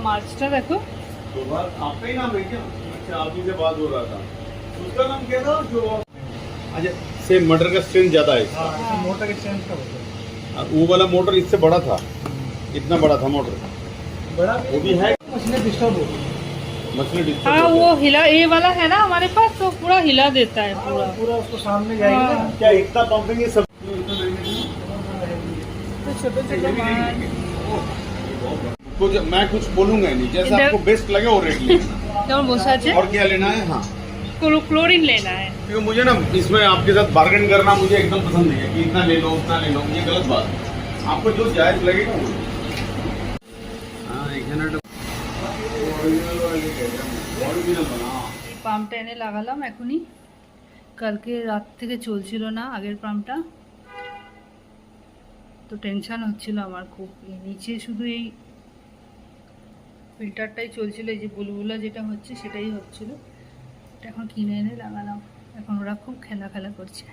मार्चটা দেখো। तो बात आपका ही नाम है क्या? अच्छा, आप ही से बात हो रहा था। उसका नाम क्या था जो? अच्छा, सेम मोटर का स्ट्रेंथ ज्यादा है इसका। हाँ, मोटर के चेंज का होता है। और वो वाला मोटर इससे बड़ा था, इतना बड़ा था मोटर। बड़ा वो भी है। मशीनें डिस्टर्ब होती है। मशीन डिस्टर्ब हाँ होता वो है। हिला, ये वाला है ना हमारे पास, तो पूरा हिला देता है पूरा। पूरा उसको सामने जाएगी ना। हाँ। क्या इतना पंपिंग ये सब? तो छोटे छोटे कुछ मैं कुछ बोलूंगा नहीं, जैसा इधर- आपको बेस्ट लगे वो रेट लेना। যেমন বসে আছে, और क्या लेना है? हाँ, क्लोरीन लेना है। क्योंकि मुझे ना इसमें आपके साथ बार्गेन करना मुझे एकदम पसंद नहीं है कि इतना ले लो उतना ले लो, ये गलत बात है। आपको जो जायज लगेगा वो लो। हाँ, এখানে একটা original বানা। এই পাম্পটা এনে লাগালাম এখনই, কালকে রাত থেকে চলছিল না আগের পাম্পটা, তো টেনশন হচ্ছিল আমার খুব। এই নিচে শুধু এই ফিল্টারটাই চলছিল, এই যে বুলবুলা যেটা হচ্ছে সেটাই হচ্ছিল। এটা এখন কিনে এনে লাগালাম, এখন ওরা খুব খেলা করছে।